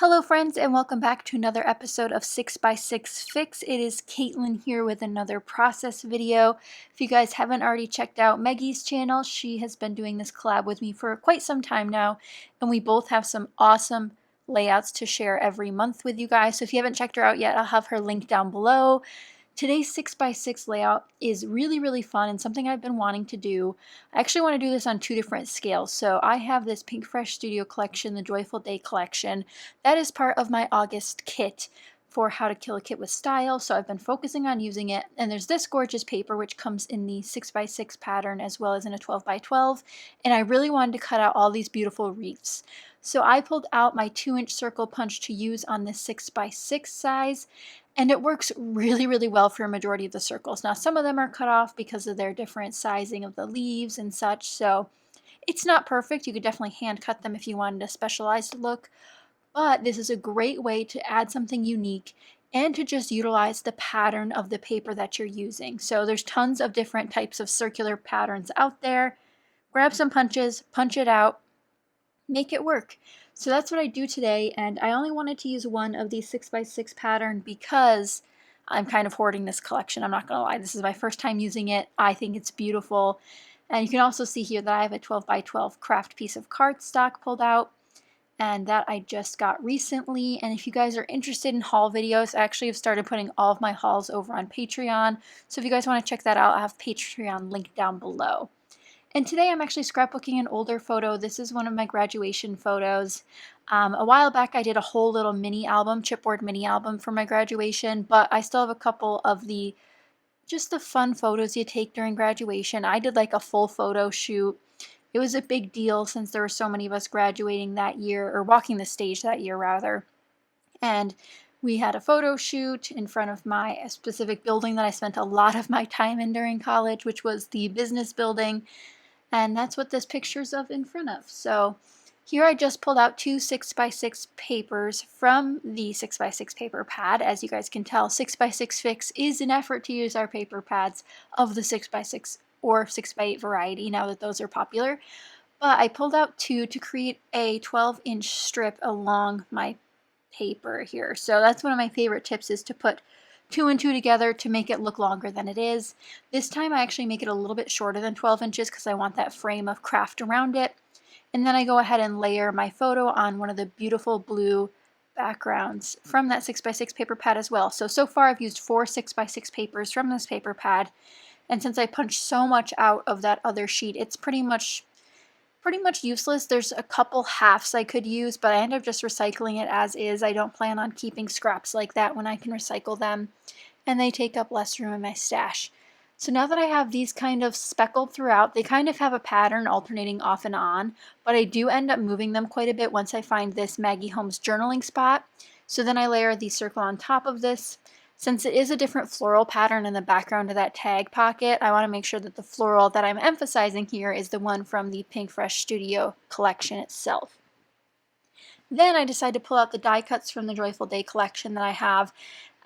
Hello friends and welcome back to another episode of 6x6 Fix. It is Katelyn here with another process video. If you guys haven't already checked out Maggie's channel, she has been doing this collab with me for quite some time now, and we both have some awesome layouts to share every month with you guys. So if you haven't checked her out yet, I'll have her link down below. Today's 6x6 layout is really fun and something I've been wanting to do. I actually want to do this on two different scales. So I have this Pink Fresh Studio collection, the Joyful Day collection. That is part of my August kit for how to kill a kit with style. So I've been focusing on using it. And there's this gorgeous paper which comes in the 6x6 pattern as well as in a 12x12. And I really wanted to cut out all these beautiful wreaths. So I pulled out my 2-inch circle punch to use on this 6x6 size. And it works really well for a majority of the circles. Now some of them are cut off because of their different sizing of the leaves and such, so it's not perfect. You could definitely hand cut them if you wanted a specialized look, but this is a great way to add something unique and to just utilize the pattern of the paper that you're using. So there's tons of different types of circular patterns out there. Grab some punches, punch it out, make it work. So that's what I do today, and I only wanted to use one of these 6x6 pattern because I'm kind of hoarding this collection. I'm not gonna lie, this is my first time using it. I think it's beautiful. And you can also see here that I have a 12x12 craft piece of cardstock pulled out, and that I just got recently. And if you guys are interested in haul videos, I actually have started putting all of my hauls over on Patreon. So if you guys want to check that out, I have Patreon linked down below. And today I'm actually scrapbooking an older photo. This is one of my graduation photos. A while back I did a whole little mini album, chipboard mini album for my graduation, but I still have a couple of just the fun photos you take during graduation. I did like a full photo shoot. It was a big deal since there were so many of us graduating that year, or walking the stage that year rather. And we had a photo shoot in front of my specific building that I spent a lot of my time in during college, which was the business building. And that's what this picture's of in front of. So here I just pulled out two 6x6 papers from the 6x6 paper pad. As you guys can tell, 6x6 Fix is an effort to use our paper pads of the 6x6 or 6x8 variety now that those are popular. But I pulled out two to create a 12-inch strip along my paper here. So that's one of my favorite tips, is to put 2 and 2 together to make it look longer than it is. This time I actually make it a little bit shorter than 12 inches because I want that frame of craft around it. And then I go ahead and layer my photo on one of the beautiful blue backgrounds from that 6x6 paper pad as well. So far I've used 4 6x6 papers from this paper pad. And since I punched so much out of that other sheet, it's pretty much useless. There's a couple halves I could use, but I end up just recycling it as is. I don't plan on keeping scraps like that when I can recycle them, and they take up less room in my stash. So now that I have these kind of speckled throughout, they kind of have a pattern alternating off and on, but I do end up moving them quite a bit once I find this Maggie Holmes journaling spot. So then I layer the circle on top of this. Since it is a different floral pattern in the background of that tag pocket, I want to make sure that the floral that I'm emphasizing here is the one from the Pink Fresh Studio collection itself. Then I decided to pull out the die cuts from the Joyful Day collection that I have,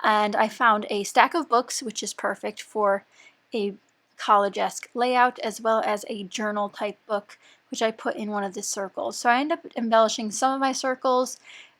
and I found a stack of books, which is perfect for a college-esque layout, as well as a journal type book, which I put in one of the circles. So I end up embellishing some of my circles,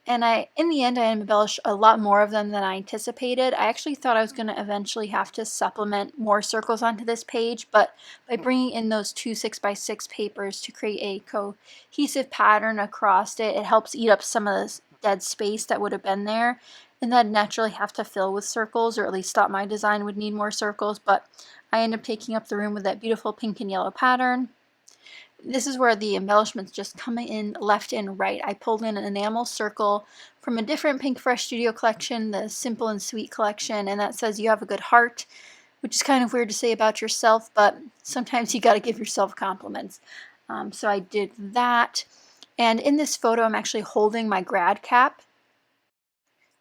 and in the end I embellished a lot more of them than I anticipated. I actually thought I was going to eventually have to supplement more circles onto this page, but by bringing in those two 6x6 papers to create a cohesive pattern across it, it helps eat up some of the dead space that would have been there, and then naturally have to fill with circles, or at least thought my design would need more circles, but I end up taking up the room with that beautiful pink and yellow pattern. This is where the embellishments just come in left and right. I pulled in an enamel circle from a different Pink Fresh Studio collection, the Simple and Sweet collection, and that says you have a good heart, which is kind of weird to say about yourself, but sometimes you got to give yourself compliments. So I did that, and in this photo I'm actually holding my grad cap,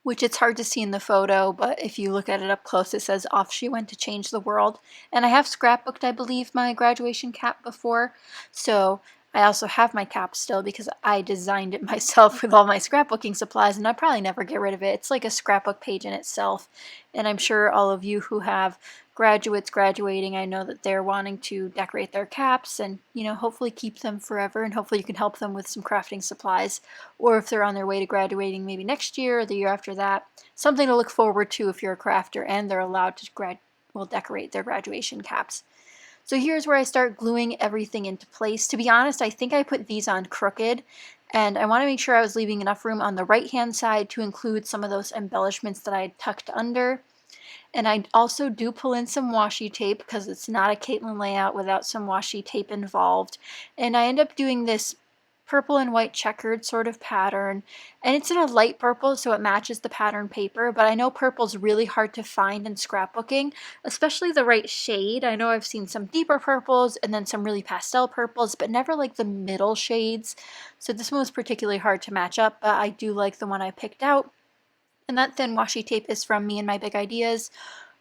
which it's hard to see in the photo, but if you look at it up close, it says "Off She Went to Change the World." And I have scrapbooked, I believe, my graduation cap before, so I also have my cap still because I designed it myself with all my scrapbooking supplies, and I'll probably never get rid of it. It's like a scrapbook page in itself, and I'm sure all of you who have graduates graduating, I know that they're wanting to decorate their caps and, you know, hopefully keep them forever, and hopefully you can help them with some crafting supplies, or if they're on their way to graduating maybe next year or the year after that, something to look forward to if you're a crafter and they're allowed to decorate their graduation caps. So here's where I start gluing everything into place. To be honest, I think I put these on crooked, and I want to make sure I was leaving enough room on the right hand side to include some of those embellishments that I tucked under. And I also do pull in some washi tape because it's not a Katelyn layout without some washi tape involved. And I end up doing this purple and white checkered sort of pattern, and it's in a light purple so it matches the pattern paper, but I know purple's really hard to find in scrapbooking, especially the right shade. I know I've seen some deeper purples and then some really pastel purples, but never like the middle shades, so this one was particularly hard to match up, but I do like the one I picked out. And that thin washi tape is from Me and My Big Ideas.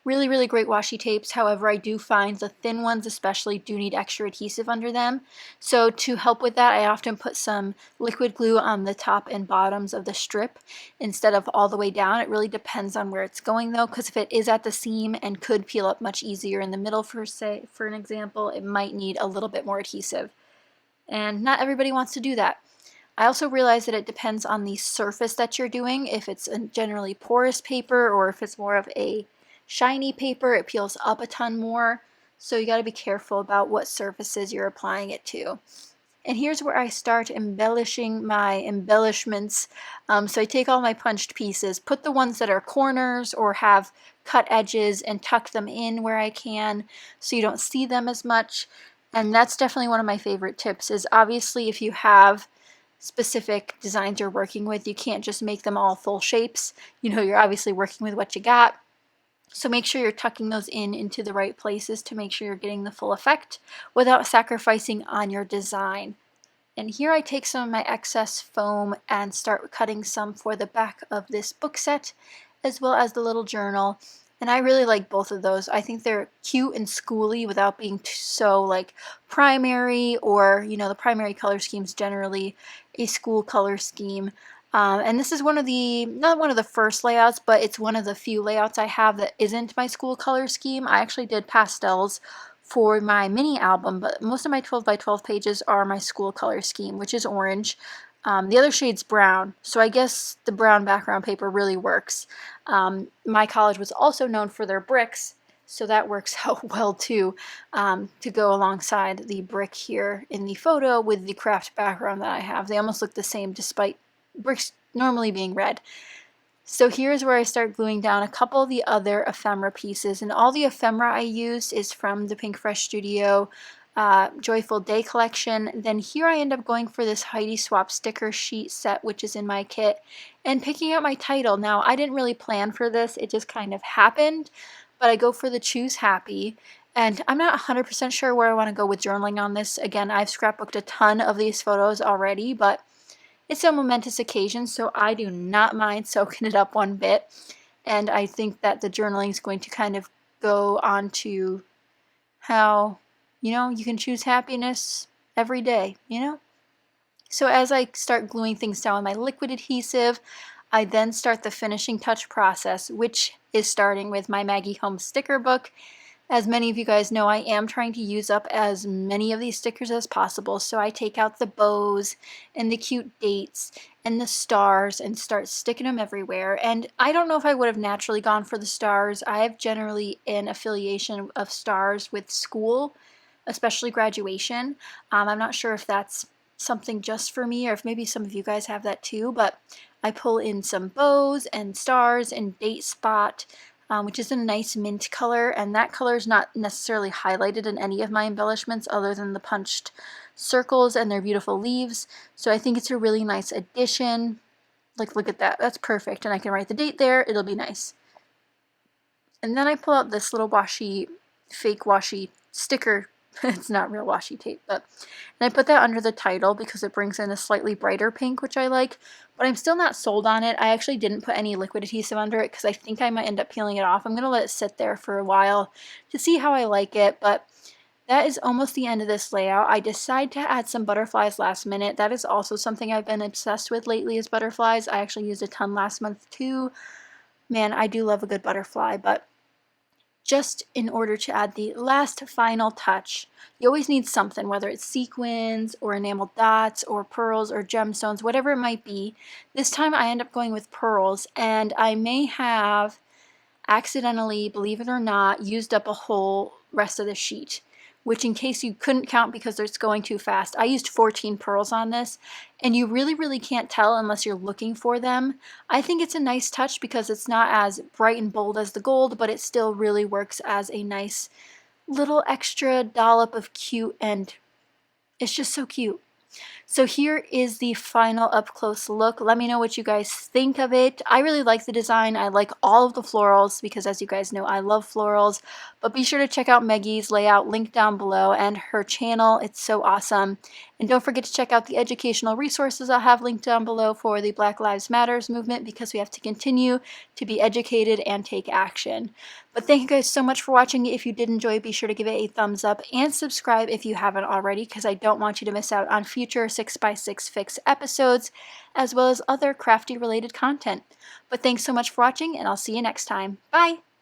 Really, really great washi tapes. However, I do find the thin ones especially do need extra adhesive under them. So to help with that, I often put some liquid glue on the top and bottoms of the strip instead of all the way down. It really depends on where it's going though, because if it is at the seam and could peel up much easier in the middle, for an example, it might need a little bit more adhesive. And not everybody wants to do that. I also realize that it depends on the surface that you're doing. If it's a generally porous paper or if it's more of a shiny paper, it peels up a ton more. So you got to be careful about what surfaces you're applying it to. And here's where I start embellishing my embellishments. So I take all my punched pieces, put the ones that are corners or have cut edges and tuck them in where I can so you don't see them as much. And that's definitely one of my favorite tips, is obviously if you have specific designs you're working with, you can't just make them all full shapes. You know, you're obviously working with what you got. So make sure you're tucking those into the right places to make sure you're getting the full effect without sacrificing on your design. And here I take some of my excess foam and start cutting some for the back of this book set, as well as the little journal. And I really like both of those. I think they're cute and schooly without being so like primary, or, you know, the primary color scheme is generally a school color scheme. And this is one of the, not one of the first layouts, but it's one of the few layouts I have that isn't my school color scheme. I actually did pastels for my mini album, but most of my 12 by 12 pages are my school color scheme, which is orange. The other shade's brown, so I guess the brown background paper really works. My college was also known for their bricks, so that works out well too, to go alongside the brick here in the photo with the craft background that I have. They almost look the same despite bricks normally being red. So here's where I start gluing down a couple of the other ephemera pieces, and all the ephemera I used is from the Pink Fresh Studio Joyful Day collection. Then here I end up going for this Heidi Swap sticker sheet set, which is in my kit, and picking out my title. Now, I didn't really plan for this, it just kind of happened, but I go for the Choose Happy, and I'm not 100% sure where I want to go with journaling on this. Again, I've scrapbooked a ton of these photos already, but it's a momentous occasion, so I do not mind soaking it up one bit. And I think that the journaling is going to kind of go on to how, you know, you can choose happiness every day, you know? So as I start gluing things down with my liquid adhesive, I then start the finishing touch process, which is starting with my Maggie Home sticker book. As many of you guys know, I am trying to use up as many of these stickers as possible, so I take out the bows and the cute dates and the stars and start sticking them everywhere. And I don't know if I would have naturally gone for the stars. I have generally an affiliation of stars with school, especially graduation. I'm not sure if that's something just for me or if maybe some of you guys have that too, but I pull in some bows and stars and date spot, which is a nice mint color, and that color is not necessarily highlighted in any of my embellishments other than the punched circles and their beautiful leaves. So I think it's a really nice addition. Like, look at that, that's perfect, and I can write the date there, it'll be nice. And then I pull out this little washi, fake washi sticker. It's not real washi tape, but and I put that under the title because it brings in a slightly brighter pink, which I like, but I'm still not sold on it. I actually didn't put any liquid adhesive under it because I think I might end up peeling it off. I'm going to let it sit there for a while to see how I like it, but that is almost the end of this layout. I decided to add some butterflies last minute. That is also something I've been obsessed with lately is butterflies. I actually used a ton last month too. Man, I do love a good butterfly, but just in order to add the last final touch, you always need something, whether it's sequins or enameled dots or pearls or gemstones, whatever it might be. This time I end up going with pearls, and I may have accidentally, believe it or not, used up a whole rest of the sheet, which in case you couldn't count because it's going too fast, I used 14 pearls on this, and you really can't tell unless you're looking for them. I think it's a nice touch because it's not as bright and bold as the gold, but it still really works as a nice little extra dollop of cute, and it's just so cute. So here is the final up close look. Let me know what you guys think of it. I really like the design. I like all of the florals because, as you guys know, I love florals. But be sure to check out Maggie's layout, link down below, and her channel. It's so awesome. And don't forget to check out the educational resources I'll have linked down below for the Black Lives Matters movement, because we have to continue to be educated and take action. But thank you guys so much for watching. If you did enjoy, be sure to give it a thumbs up and subscribe if you haven't already, because I don't want you to miss out on future 6x6 Fix episodes, as well as other crafty related content. But thanks so much for watching, and I'll see you next time. Bye!